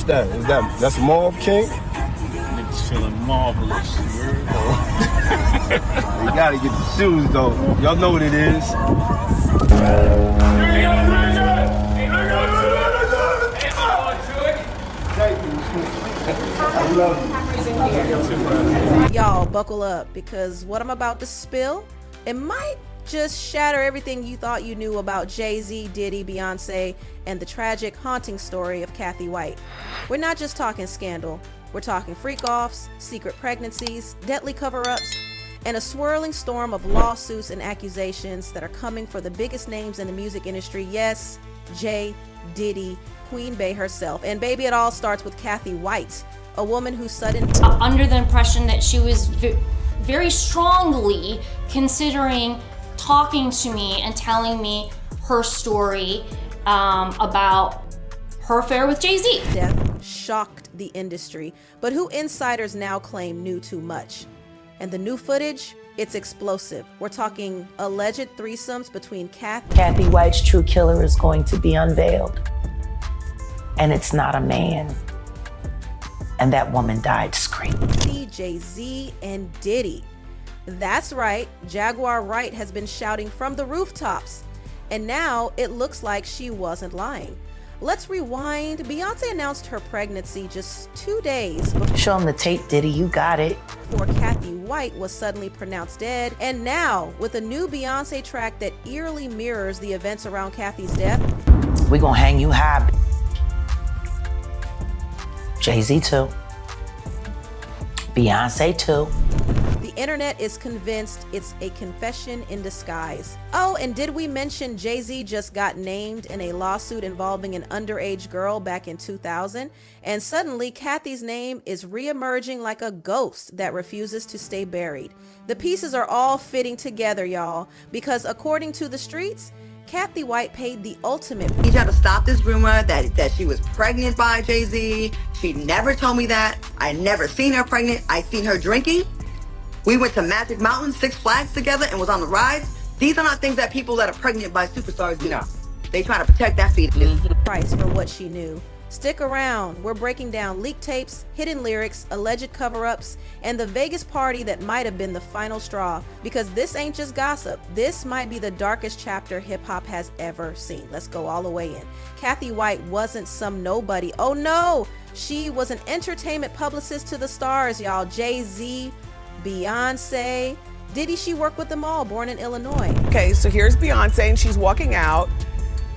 What's that? That's Mauve King? Niggas feeling marvelous. You gotta get the shoes though. Y'all know what it is. I love you. Y'all buckle up, because what I'm about to spill, it might just shatter everything you thought you knew about Jay-Z, Diddy, Beyonce, and the tragic, haunting story of Cathy White. We're not just talking scandal. We're talking freak-offs, secret pregnancies, deadly cover-ups, and a swirling storm of lawsuits and accusations that are coming for the biggest names in the music industry. Yes, Jay, Diddy, Queen Bey herself. And baby, it all starts with Cathy White, a woman who under the impression that she was very strongly considering talking to me and telling me her story about her affair with Jay-Z. Death shocked the industry, but who insiders now claim knew too much. And the new footage, it's explosive. We're talking alleged threesomes between Cathy White's true killer is going to be unveiled. And it's not a man. And that woman died screaming. Jay-Z and Diddy. That's right, Jaguar Wright has been shouting from the rooftops. And now it looks like she wasn't lying. Let's rewind. Beyonce announced her pregnancy just 2 days before. Show them the tape, Diddy, you got it. Before Cathy White was suddenly pronounced dead. And now, with a new Beyonce track that eerily mirrors the events around Cathy's death. We gonna hang you high. Jay-Z too. Beyonce too. The internet is convinced it's a confession in disguise. Oh, and did we mention Jay-Z just got named in a lawsuit involving an underage girl back in 2000? And suddenly, Cathy's name is re-emerging like a ghost that refuses to stay buried. The pieces are all fitting together, y'all, because according to the streets, Cathy White paid the ultimate. He tried to stop this rumor that she was pregnant by Jay-Z. She never told me that. I never seen her pregnant. I seen her drinking. We went to Magic Mountain, Six Flags together and was on the rides. These are not things that people that are pregnant by superstars do. No. They try to protect that fetus. Price for what she knew. Stick around. We're breaking down leaked tapes, hidden lyrics, alleged cover-ups, and the Vegas party that might have been the final straw. Because this ain't just gossip. This might be the darkest chapter hip-hop has ever seen. Let's go all the way in. Cathy White wasn't some nobody. Oh no! She was an entertainment publicist to the stars, y'all. Jay-Z, Beyonce, Diddy, she worked with them all, born in Illinois. Okay, so here's Beyonce and she's walking out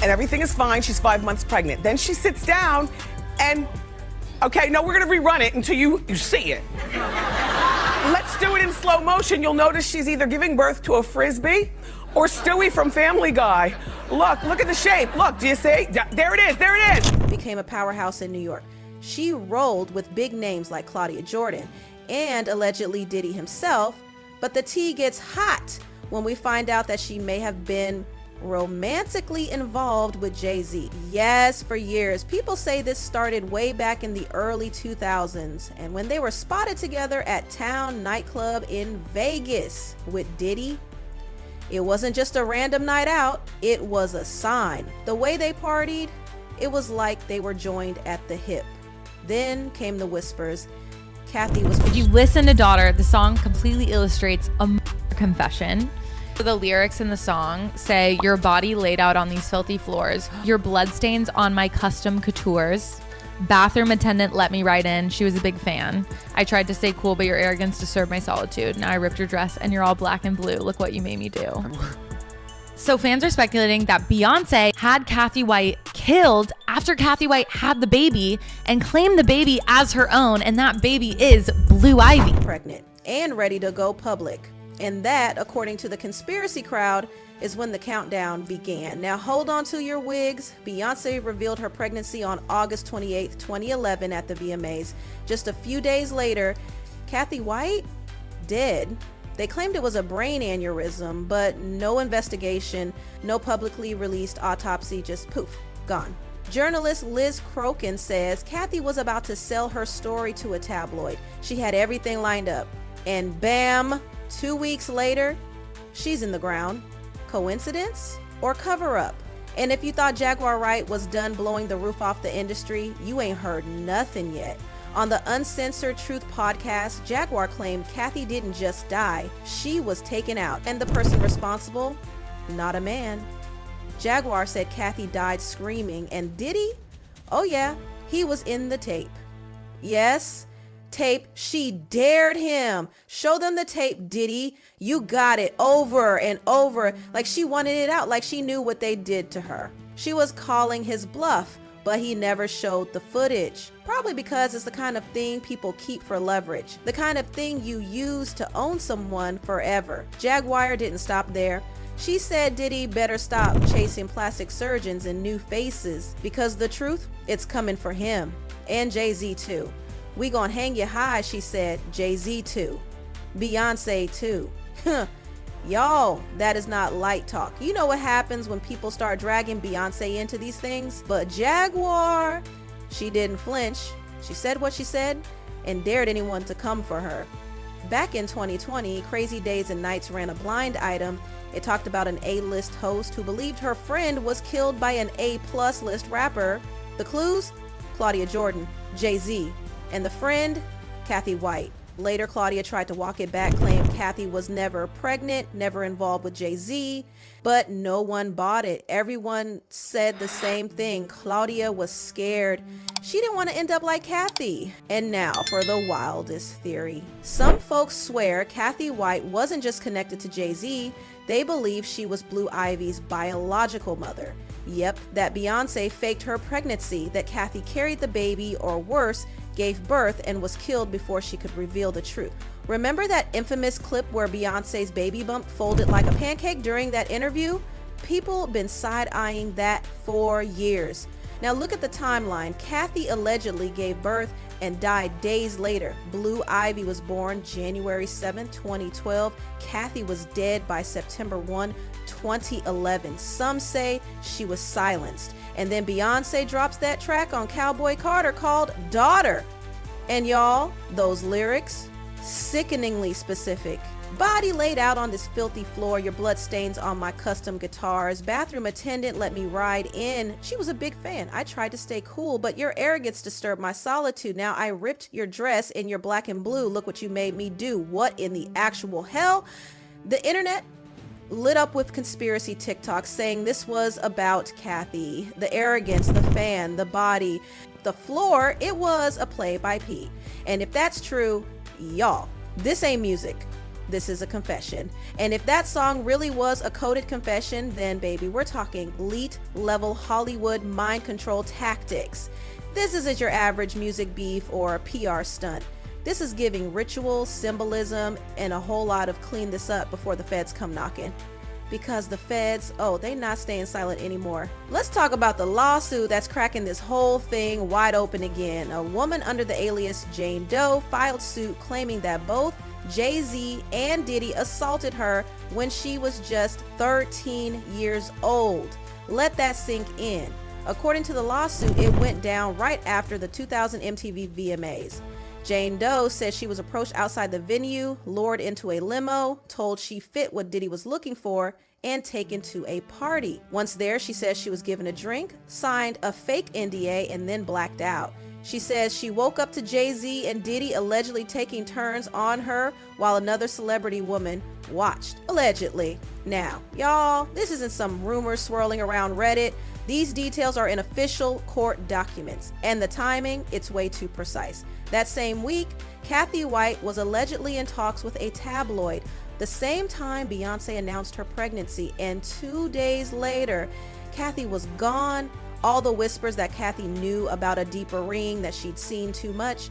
and everything is fine. She's 5 months pregnant. Then she sits down and, okay, no, we're gonna rerun it until you see it. Let's do it in slow motion. You'll notice she's either giving birth to a Frisbee or Stewie from Family Guy. Look at the shape. Look, do you see? There it is, there it is. Became a powerhouse in New York. She rolled with big names like Claudia Jordan and allegedly Diddy himself, but the tea gets hot when we find out that she may have been romantically involved with Jay-Z. Yes, for years. People say this started way back in the early 2000s, and when they were spotted together at Town nightclub in Vegas with Diddy, it wasn't just a random night out, it was a sign. The way they partied, it was like they were joined at the hip. Then came the whispers. Cathy was... If you listen to Daughter, the song completely illustrates a confession. The lyrics in the song say, your body laid out on these filthy floors, your bloodstains on my custom coutures. Bathroom attendant let me right in. She was a big fan. I tried to stay cool, but your arrogance disturbed my solitude. Now I ripped your dress and you're all black and blue. Look what you made me do. So fans are speculating that Beyonce had Cathy White killed after Cathy White had the baby and claimed the baby as her own, and that baby is Blue Ivy. Pregnant and ready to go public. And that, according to the conspiracy crowd, is when the countdown began. Now hold on to your wigs. Beyonce revealed her pregnancy on August 28th, 2011 at the VMAs. Just a few days later, Cathy White, dead. They claimed it was a brain aneurysm, but no investigation, no publicly released autopsy, just poof, gone. Journalist Liz Crokin says Cathy was about to sell her story to a tabloid. She had everything lined up. And bam, 2 weeks later, she's in the ground. Coincidence or cover up? And if you thought Jaguar Wright was done blowing the roof off the industry, you ain't heard nothing yet. On the Uncensored Truth podcast, Jaguar claimed Cathy didn't just die, she was taken out. And the person responsible? Not a man. Jaguar said Cathy died screaming, and Diddy? Oh yeah, he was in the tape. Yes, tape. She dared him. Show them the tape, Diddy. You got it, over and over. Like she wanted it out, like she knew what they did to her. She was calling his bluff, but he never showed the footage. Probably because it's the kind of thing people keep for leverage. The kind of thing you use to own someone forever. Jaguar didn't stop there. She said Diddy better stop chasing plastic surgeons and new faces, because the truth, it's coming for him. And Jay-Z too. We gonna hang you high, she said. Jay-Z too. Beyonce too. Y'all, that is not light talk. You know what happens when people start dragging Beyonce into these things? But Jaguar, she didn't flinch. She said what she said and dared anyone to come for her. Back in 2020, Crazy Days and Nights ran a blind item. It talked about an A-list host who believed her friend was killed by an A-plus list rapper. The clues? Claudia Jordan, Jay-Z, and the friend, Cathy White. Later, Claudia tried to walk it back, claimed Cathy was never pregnant, never involved with Jay-Z, but no one bought it. Everyone said the same thing. Claudia was scared. She didn't want to end up like Cathy. And now for the wildest theory. Some folks swear Cathy White wasn't just connected to Jay-Z, they believe she was Blue Ivy's biological mother. Yep, that Beyonce faked her pregnancy, that Cathy carried the baby, or worse, gave birth and was killed before she could reveal the truth. Remember that infamous clip where Beyonce's baby bump folded like a pancake during that interview? People been side-eyeing that for years. Now look at the timeline. Cathy allegedly gave birth and died days later. Blue Ivy was born January 7, 2012. Cathy was dead by September 1, 2011. Some say she was silenced. And then Beyonce drops that track on Cowboy Carter called Daughter. And y'all, those lyrics, sickeningly specific. Body laid out on this filthy floor, your bloodstains on my custom guitars. Bathroom attendant let me ride in. She was a big fan. I tried to stay cool, but your arrogance disturbed my solitude. Now I ripped your dress in your black and blue. Look what you made me do. What in the actual hell? The internet lit up with conspiracy TikToks saying this was about Cathy. The arrogance, the fan, the body, the floor, it was a play by P. And if that's true, y'all, this ain't music. This is a confession. And if that song really was a coded confession, then baby, we're talking elite level Hollywood mind control tactics. This isn't your average music beef or PR stunt. This is giving ritual, symbolism, and a whole lot of clean this up before the feds come knocking. Because the feds, oh, they not staying silent anymore. Let's talk about the lawsuit that's cracking this whole thing wide open again. A woman under the alias Jane Doe filed suit claiming that both Jay-Z and Diddy assaulted her when she was just 13 years old. Let that sink in. According to the lawsuit, it went down right after the 2000 MTV VMAs. Jane Doe said she was approached outside the venue, lured into a limo, told she fit what Diddy was looking for, and taken to a party. Once there, she says she was given a drink, signed a fake NDA, and then blacked out. She says she woke up to Jay-Z and Diddy allegedly taking turns on her while another celebrity woman watched, allegedly. Now, y'all, this isn't some rumors swirling around Reddit. These details are in official court documents, and the timing, it's way too precise. That same week, Cathy White was allegedly in talks with a tabloid, the same time Beyonce announced her pregnancy, and 2 days later, Cathy was gone. All the whispers that Cathy knew about a deeper ring, that she'd seen too much,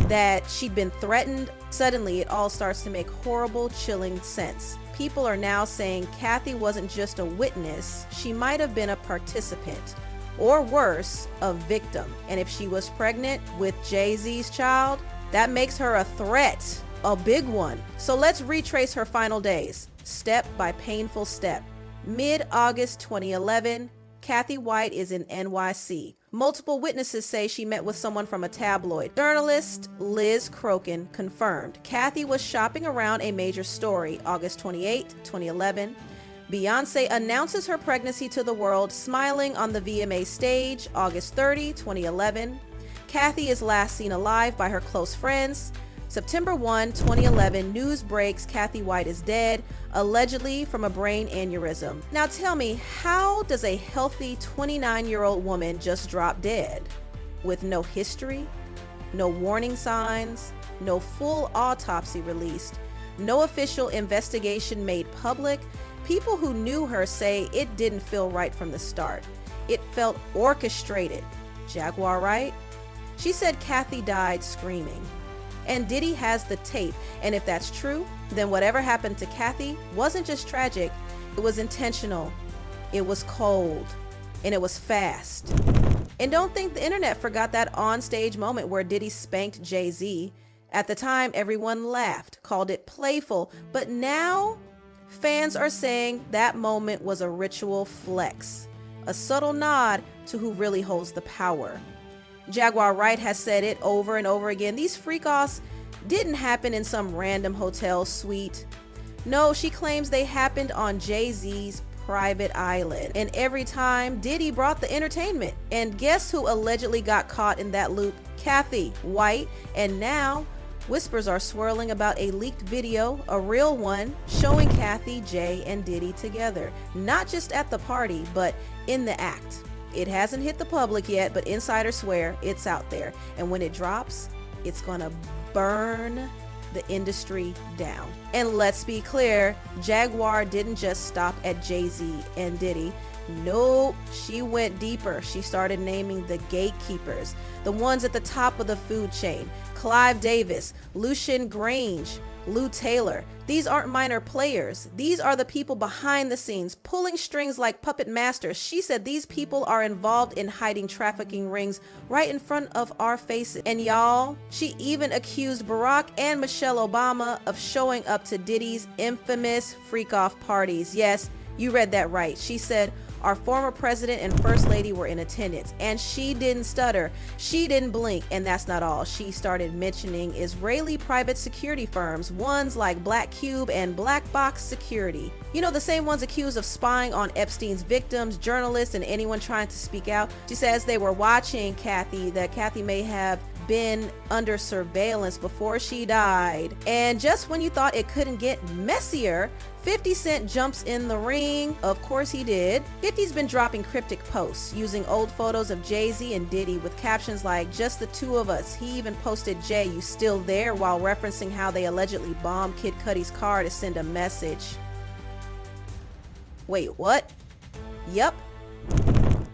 that she'd been threatened, suddenly it all starts to make horrible, chilling sense. People are now saying Cathy wasn't just a witness, she might have been a participant, or worse, a victim. And if she was pregnant with Jay-Z's child, that makes her a threat, a big one. So let's retrace her final days, step by painful step. Mid-August 2011, Cathy White is in NYC. Multiple witnesses say she met with someone from a tabloid. Journalist Liz Crokin confirmed Cathy was shopping around a major story, August 28, 2011. Beyonce announces her pregnancy to the world, smiling on the VMA stage, August 30, 2011. Cathy is last seen alive by her close friends. September 1, 2011, news breaks Cathy White is dead, allegedly from a brain aneurysm. Now tell me, how does a healthy 29-year-old woman just drop dead? With no history, no warning signs, no full autopsy released, no official investigation made public. People who knew her say it didn't feel right from the start. It felt orchestrated. Jaguar Wright? She said Cathy died screaming. And Diddy has the tape, and if that's true, then whatever happened to Cathy wasn't just tragic, it was intentional, it was cold, and it was fast. And don't think the internet forgot that on-stage moment where Diddy spanked Jay-Z. At the time, everyone laughed, called it playful, but now fans are saying that moment was a ritual flex, a subtle nod to who really holds the power. Jaguar Wright has said it over and over again. These freakoffs didn't happen in some random hotel suite. No, she claims they happened on Jay-Z's private island. And every time, Diddy brought the entertainment. And guess who allegedly got caught in that loop? Cathy White. And now, whispers are swirling about a leaked video, a real one, showing Cathy, Jay, and Diddy together. Not just at the party, but in the act. It hasn't hit the public yet, but insiders swear it's out there. And when it drops, it's gonna burn the industry down. And let's be clear, Jaguar didn't just stop at Jay-Z and Diddy. Nope, she went deeper. She started naming the gatekeepers, the ones at the top of the food chain. Clive Davis, Lucian Grange, Lou Taylor. These aren't minor players. These are the people behind the scenes, pulling strings like puppet masters. She said these people are involved in hiding trafficking rings right in front of our faces. And y'all, she even accused Barack and Michelle Obama of showing up to Diddy's infamous freak-off parties. Yes, you read that right. She said, our former president and first lady were in attendance, and she didn't stutter, she didn't blink, and that's not all. She started mentioning Israeli private security firms, ones like Black Cube and Black Box Security. You know, the same ones accused of spying on Epstein's victims, journalists, and anyone trying to speak out. She says they were watching Cathy, that Cathy may have been under surveillance before she died. And just when you thought it couldn't get messier, 50 Cent jumps in the ring. Of course he did. 50's been dropping cryptic posts using old photos of Jay-Z and Diddy with captions like, just the two of us. He even posted, Jay, you still there, while referencing how they allegedly bombed Kid Cudi's car to send a message. Wait, what? Yup.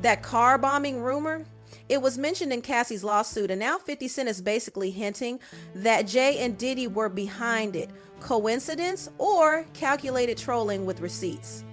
That car bombing rumor? It was mentioned in Cassie's lawsuit, and now 50 Cent is basically hinting that Jay and Diddy were behind it. Coincidence or calculated trolling with receipts?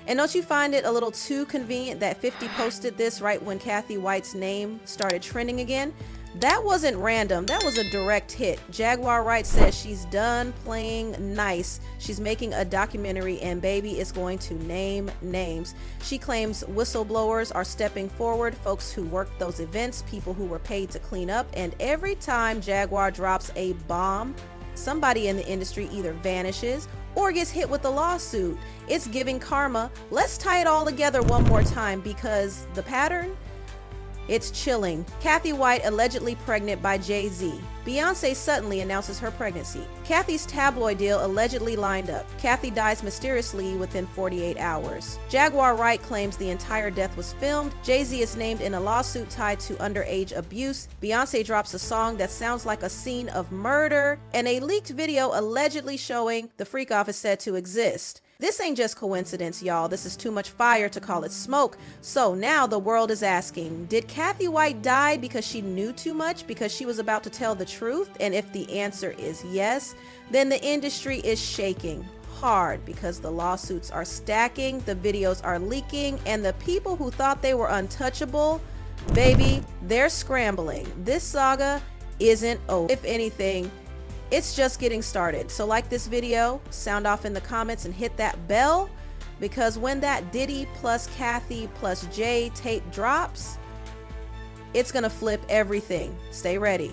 And don't you find it a little too convenient that 50 posted this right when Cathy White's name started trending again? That wasn't random, that was a direct hit. Jaguar Wright says she's done playing nice. She's making a documentary and baby is going to name names. She claims whistleblowers are stepping forward, folks who worked those events, people who were paid to clean up, and every time Jaguar drops a bomb, somebody in the industry either vanishes or gets hit with a lawsuit. It's giving karma. Let's tie it all together one more time because the pattern, it's chilling. Cathy White allegedly pregnant by Jay-Z. Beyonce suddenly announces her pregnancy. Cathy's tabloid deal allegedly lined up. Cathy dies mysteriously within 48 hours. Jaguar Wright claims the entire death was filmed. Jay-Z is named in a lawsuit tied to underage abuse. Beyonce drops a song that sounds like a scene of murder. And a leaked video allegedly showing the freak-off is said to exist. This ain't just coincidence, y'all. This is too much fire to call it smoke. So now the world is asking, did Cathy White die because she knew too much, because she was about to tell the truth? And if the answer is yes, then the industry is shaking hard because the lawsuits are stacking, the videos are leaking, and the people who thought they were untouchable, baby, they're scrambling. This saga isn't over. If anything, it's just getting started. So like this video, sound off in the comments and hit that bell, because when that Diddy plus Cathy plus Jay tape drops, it's gonna flip everything. Stay ready.